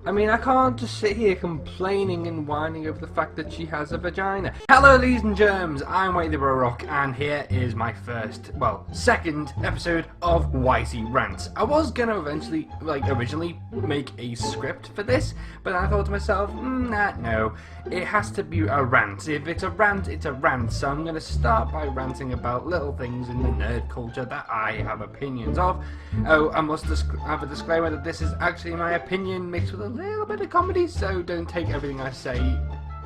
I mean, I can't just sit here complaining and whining over the fact that she has a vagina. Hello, ladies and germs, I'm Whitey Rants, and here is my second episode of Whitey Rants. I was gonna originally make a script for this, but I thought to myself, no, it has to be a rant. If it's a rant, it's a rant, so I'm gonna start by ranting about little things in the nerd culture that I have opinions of. Oh, I must have a disclaimer that this is actually my opinion mixed with a little bit of comedy, so don't take everything I say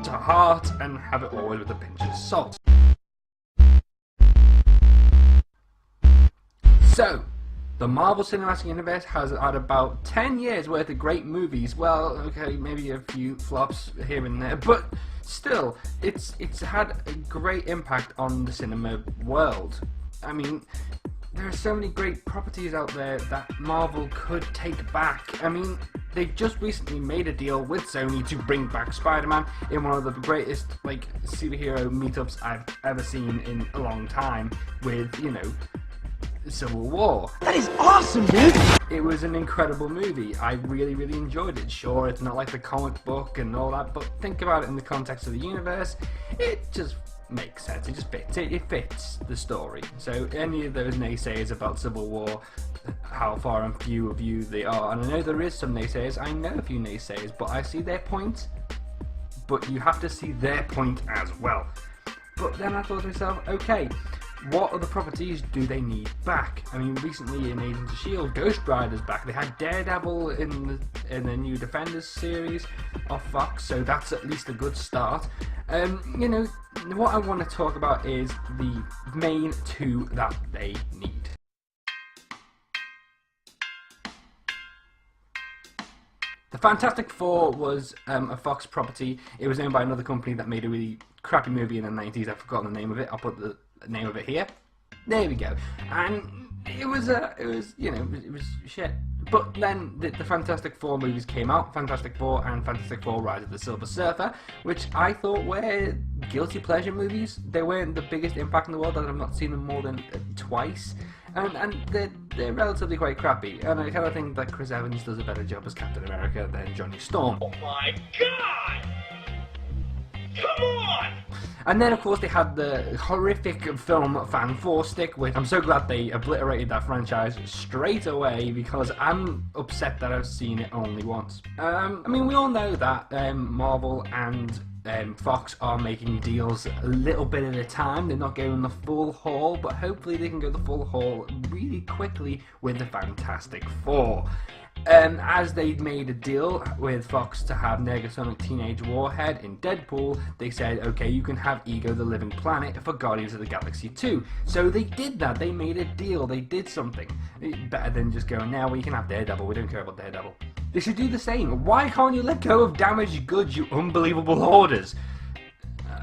to heart and have it always with a pinch of salt. So, the Marvel Cinematic Universe has had about 10 years worth of great movies. Well, okay, maybe a few flops here and there, but still, it's had a great impact on the cinema world. I mean, there are so many great properties out there that Marvel could take back. I mean, they've just recently made a deal with Sony to bring back Spider-Man in one of the greatest, superhero meetups I've ever seen in a long time with, Civil War. That is awesome, dude! It was an incredible movie. I really, really enjoyed it. Sure, it's not like the comic book and all that, but think about it in the context of the universe. It just makes sense. It just fits. It fits the story. So any of those naysayers about Civil War, how far and few of you they are, and I know there is some naysayers, I know a few naysayers, but I see their point, but you have to see their point as well. But then I thought to myself, okay, what other properties do they need back? I mean, recently in Agents of S.H.I.E.L.D., Ghost Rider's back. They had Daredevil in the new Defenders series of Fox, so that's at least a good start. What I want to talk about is the main two that they need. The Fantastic Four was a Fox property. It was owned by another company that made a really crappy movie in the 90s. I've forgotten the name of it. I'll put the name of it here. There we go. And it was shit. But then the Fantastic Four movies came out, Fantastic Four and Fantastic Four Rise of the Silver Surfer, which I thought were guilty pleasure movies. They weren't the biggest impact in the world, and I've not seen them more than twice. And they're relatively quite crappy. And I kind of think that Chris Evans does a better job as Captain America than Johnny Storm. Oh my god! Come on! And then, of course, they had the horrific film Fan Four Stick, which I'm so glad they obliterated that franchise straight away because I'm upset that I've seen it only once. I mean, we all know that Marvel and Fox are making deals a little bit at a time. They're not going the full haul, but hopefully they can go the full haul really quickly with the Fantastic Four. As they made a deal with Fox to have Negasonic Teenage Warhead in Deadpool, they said, okay, you can have Ego the Living Planet for Guardians of the Galaxy 2. So they did that. They made a deal. They did something. Better than just going, now we can have Daredevil. We don't care about Daredevil. They should do the same. Why can't you let go of damaged goods, you unbelievable hoarders?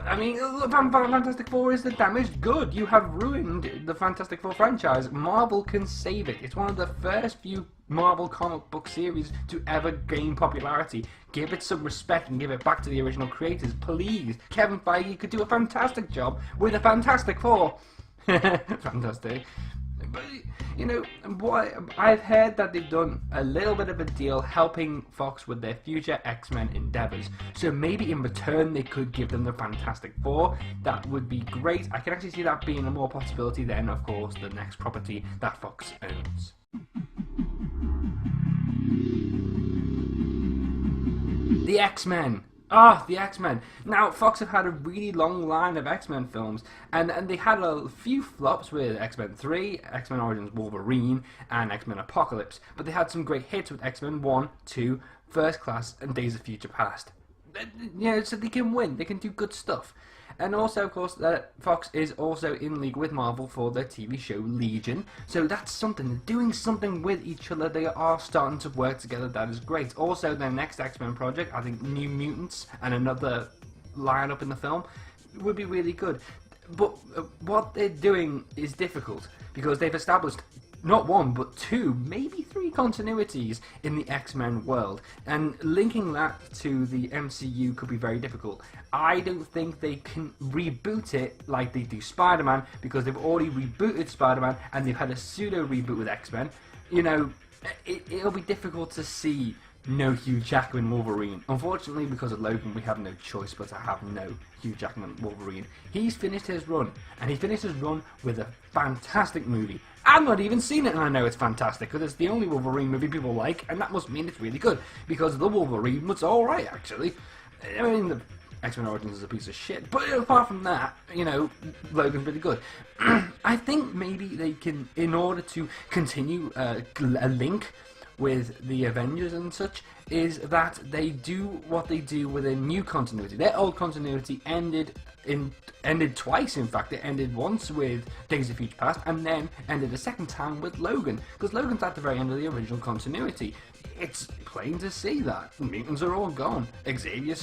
I mean, Fantastic Four is the damaged good. You have ruined the Fantastic Four franchise. Marvel can save it. It's one of the first few Marvel comic book series to ever gain popularity. Give it some respect and give it back to the original creators, please. Kevin Feige could do a fantastic job with the Fantastic Four. Fantastic. But, what I've heard that they've done a little bit of a deal helping Fox with their future X-Men endeavors. So maybe in return they could give them the Fantastic Four. That would be great. I can actually see that being a more possibility than, of course, the next property that Fox owns. The X-Men. The X-Men. Now, Fox have had a really long line of X-Men films, and they had a few flops with X-Men 3, X-Men Origins Wolverine, and X-Men Apocalypse, but they had some great hits with X-Men 1, 2, First Class, and Days of Future Past. So they can win, they can do good stuff. And also, of course, Fox is also in league with Marvel for their TV show Legion. So that's something, doing something with each other. They are starting to work together. That is great. Also, their next X-Men project, I think New Mutants and another lineup in the film, would be really good. But what they're doing is difficult because they've established not one, but two, maybe three continuities in the X-Men world. And linking that to the MCU could be very difficult. I don't think they can reboot it like they do Spider-Man, because they've already rebooted Spider-Man and they've had a pseudo reboot with X-Men. You know, it'll be difficult to see no Hugh Jackman Wolverine. Unfortunately, because of Logan, we have no choice but to have no Hugh Jackman Wolverine. He's finished his run, and he finished his run with a fantastic movie. I've not even seen it, and I know it's fantastic, because it's the only Wolverine movie people like, and that must mean it's really good, because the Wolverine was alright, actually. I mean, the X-Men Origins is a piece of shit, but apart from that, you know, Logan's really good. I think maybe they can, in order to continue a link with the Avengers and such, is that they do what they do with a new continuity. Their old continuity ended twice, in fact. It ended once with Days of Future Past, and then ended a second time with Logan, because Logan's at the very end of the original continuity. It's plain to see that. The mutants are all gone. Xavier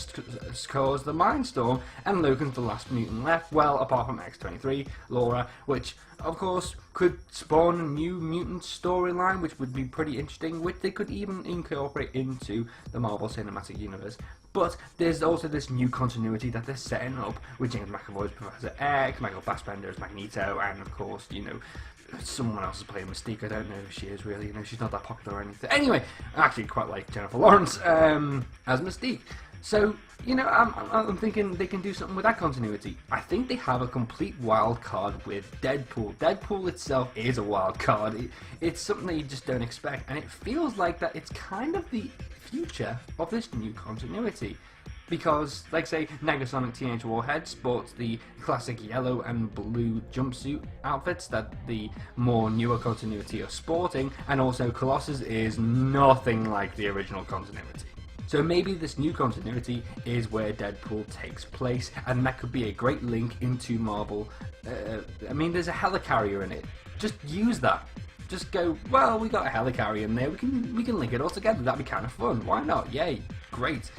scores the Mind Storm, and Logan's the last mutant left, well, apart from X-23, Laura, which, of course, could spawn a new mutant storyline, which would be pretty interesting, which they could even incorporate into the Marvel Cinematic Universe. But there's also this new continuity that they're setting up with James McAvoy as Professor X, Michael Fassbender as Magneto, and of course, you know, someone else is playing Mystique. I don't know who she is really, you know, she's not that popular or anything. Anyway, I actually quite like Jennifer Lawrence as Mystique. So, you know, I'm thinking they can do something with that continuity. I think they have a complete wild card with Deadpool. Deadpool itself is a wild card. It's something that you just don't expect, and it feels like that it's kind of the future of this new continuity. Because, like say, Negasonic Teenage Warhead sports the classic yellow and blue jumpsuit outfits that the more newer continuity are sporting, and also Colossus is nothing like the original continuity. So maybe this new continuity is where Deadpool takes place, and that could be a great link into Marvel. I mean, there's a helicarrier in it. Just use that. Just go, well, we got a helicarrier in there, we can link it all together. That'd be kind of fun. Why not? Yay, great.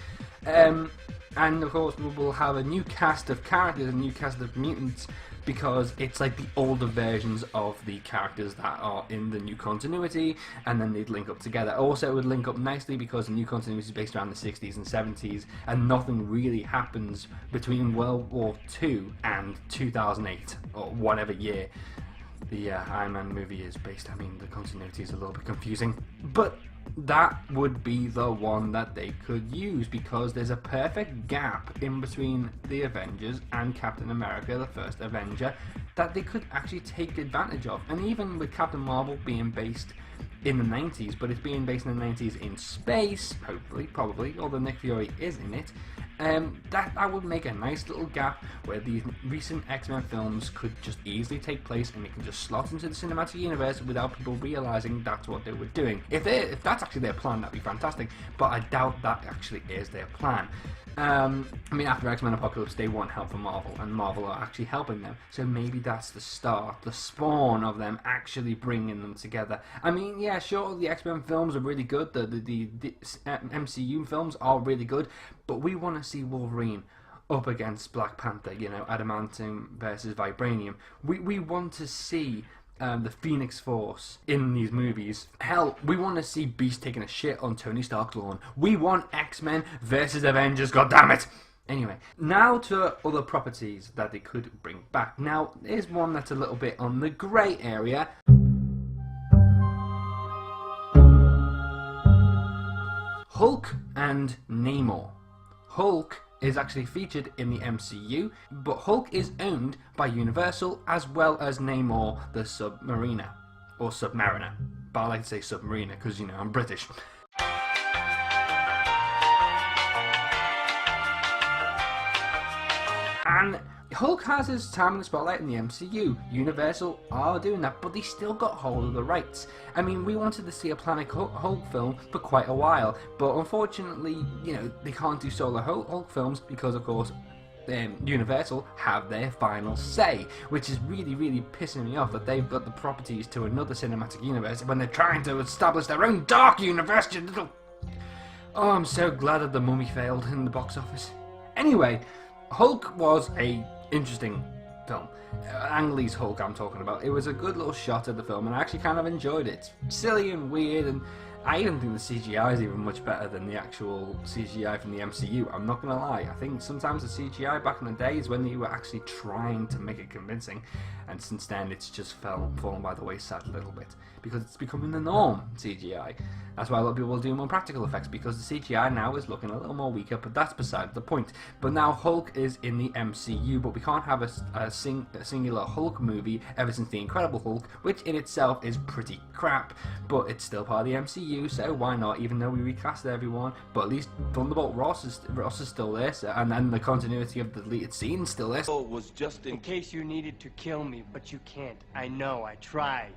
And of course we'll have a new cast of characters, a new cast of mutants, because it's like the older versions of the characters that are in the new continuity, and then they'd link up together. Also, it would link up nicely because the new continuity is based around the 60s and 70s, and nothing really happens between World War II and 2008, or whatever year the Iron Man movie is based. I mean, the continuity is a little bit confusing, but that would be the one that they could use, because there's a perfect gap in between the Avengers and Captain America, the first Avenger, that they could actually take advantage of. And even with Captain Marvel being based in the 90s, but it's being based in the 90s in space, hopefully, probably, although Nick Fury is in it, that would make a nice little gap where these recent X-Men films could just easily take place, and they can just slot into the cinematic universe without people realizing that's what they were doing. If that's actually their plan, that'd be fantastic, but I doubt that actually is their plan. I mean, after X-Men Apocalypse, they want help from Marvel, and Marvel are actually helping them. So maybe that's the start, the spawn of them actually bringing them together. I mean, yeah, sure, the X-Men films are really good, the MCU films are really good, but we want to see Wolverine up against Black Panther, you know, Adamantium versus Vibranium. We want to see the Phoenix Force in these movies. Hell, we want to see Beast taking a shit on Tony Stark's lawn. We want X-Men versus Avengers, goddammit! Anyway, now to other properties that they could bring back. Now, here's one that's a little bit on the grey area. Hulk and Namor. Hulk is actually featured in the MCU, but Hulk is owned by Universal as well as Namor the Submariner, or Submariner, but I like to say Submariner because, you know, I'm British. And Hulk has his time in the spotlight in the MCU. Universal are doing that, but they still got hold of the rights. I mean, we wanted to see a Planet Hulk film for quite a while, but unfortunately, you know, they can't do solo Hulk films because, of course, Universal have their final say, which is really, really pissing me off that they've got the properties to another cinematic universe when they're trying to establish their own dark universe, you little... Oh, I'm so glad that The Mummy failed in the box office. Anyway, Hulk was a interesting film. Ang Lee's Hulk I'm talking about. It was a good little shot at the film and I actually kind of enjoyed it. It's silly and weird, and I even think the CGI is even much better than the actual CGI from the MCU. I'm not going to lie. I think sometimes the CGI back in the day is when you were actually trying to make it convincing, and since then it's just fallen by the wayside a little bit because it's becoming the norm, CGI. That's why a lot of people do more practical effects, because the CGI now is looking a little more weaker, but that's beside the point. But now Hulk is in the MCU, but we can't have a singular Hulk movie ever since The Incredible Hulk, which in itself is pretty crap, but it's still part of the MCU, so why not, even though we recast everyone. But at least Thunderbolt Ross is still there, so, and then the continuity of the deleted scene is still there. Was just in case you needed to kill me, but you can't. I know, I tried.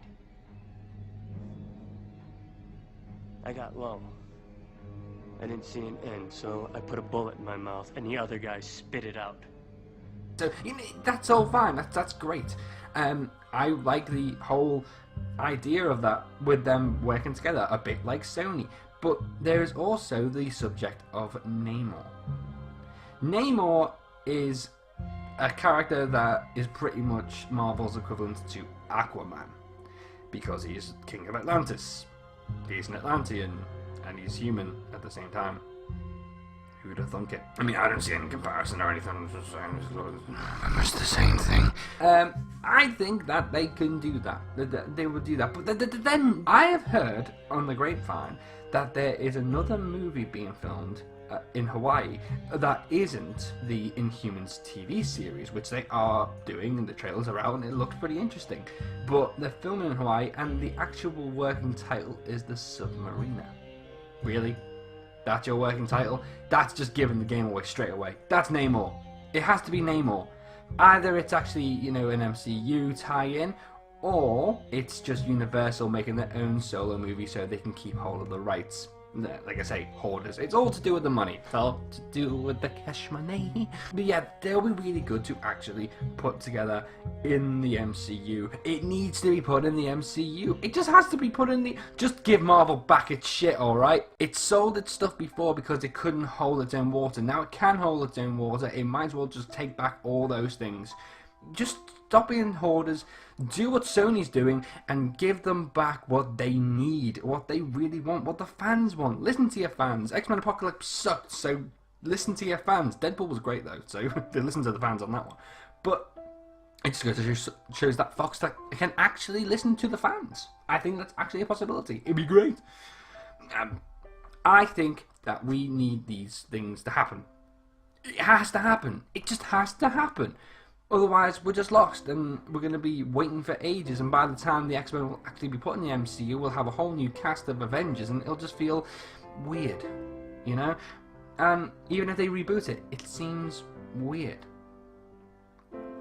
I got low. I didn't see an end, so I put a bullet in my mouth, and the other guy spit it out. So that's all fine. That's great. I like the whole idea of that with them working together, a bit like Sony. But there is also the subject of Namor. Namor is a character that is pretty much Marvel's equivalent to Aquaman, because he's King of Atlantis. He's an Atlantean, and he's human at the same time. Who'd have thunk it? I mean, I don't see any comparison or anything. I'm just saying it's the same thing. I think that they can do that. They would do that. But then I have heard on the grapevine that there is another movie being filmed in Hawaii that isn't the Inhumans TV series, which they are doing, and the trailers are out and it looks pretty interesting. But they're filming in Hawaii, and the actual working title is The Submariner. Really? That's your working title? That's just giving the game away straight away. That's Namor. It has to be Namor. Either it's actually, you know, an MCU tie-in, or it's just Universal making their own solo movie so they can keep hold of the rights. Like I say, hoarders. It's all to do with the money. It's all to do with the cash money. But yeah, they'll be really good to actually put together in the MCU. It needs to be put in the MCU. It just has to be put in the... Just give Marvel back its shit, alright? It sold its stuff before because it couldn't hold its own water. Now it can hold its own water. It might as well just take back all those things. Just stop being hoarders, do what Sony's doing, and give them back what they need, what they really want, what the fans want. Listen to your fans. X-Men Apocalypse sucked, so listen to your fans. Deadpool was great though, so they listen to the fans on that one. But it just goes to shows that Fox can actually listen to the fans. I think that's actually a possibility. It'd be great. I think that we need these things to happen. It has to happen. It just has to happen. Otherwise, we're just lost, and we're going to be waiting for ages, and by the time the X-Men will actually be put in the MCU, we'll have a whole new cast of Avengers, and it'll just feel weird, you know? And even if they reboot it, it seems weird.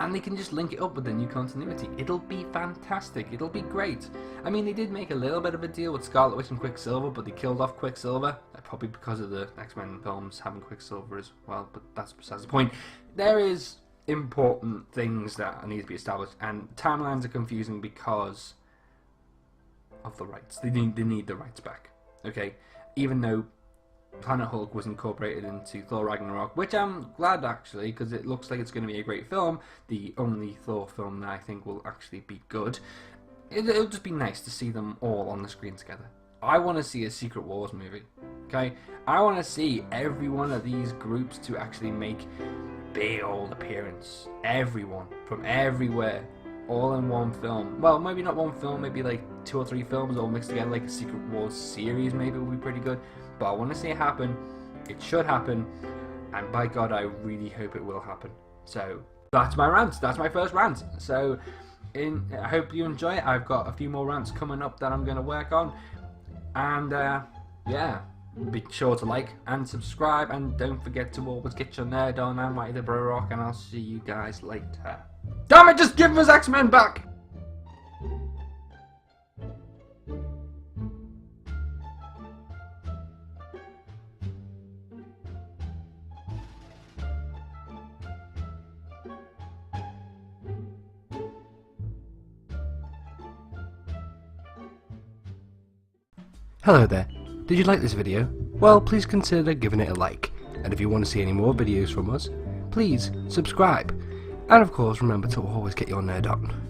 And they can just link it up with the new continuity. It'll be fantastic. It'll be great. I mean, they did make a little bit of a deal with Scarlet Witch and Quicksilver, but they killed off Quicksilver. Probably because of the X-Men films having Quicksilver as well, but that's besides the point. There is important things that need to be established, and timelines are confusing because of the rights. They need the rights back. Okay, even though Planet Hulk was incorporated into Thor Ragnarok, which I'm glad actually, because it looks like it's going to be a great film. The only Thor film that I think will actually be good. It'll just be nice to see them all on the screen together. I want to see a Secret Wars movie. Okay, I want to see every one of these groups to actually make big old appearance. Everyone from everywhere, all in one film. Well, maybe not one film, maybe like 2 or 3 films all mixed together, like a Secret Wars series maybe would be pretty good. But I want to see it happen. It should happen, and by God, I really hope it will happen. So that's my rant. That's my first rant. So I hope you enjoy it. I've got a few more rants coming up that I'm going to work on, and yeah. Be sure to like and subscribe, and don't forget to always get your nerd on. I'm Whitey the Bro Rock, and I'll see you guys later. Damn it, just give us X-Men back! Hello there, did you like this video? Well, please consider giving it a like, and if you want to see any more videos from us, please subscribe, and of course remember to always get your nerd on.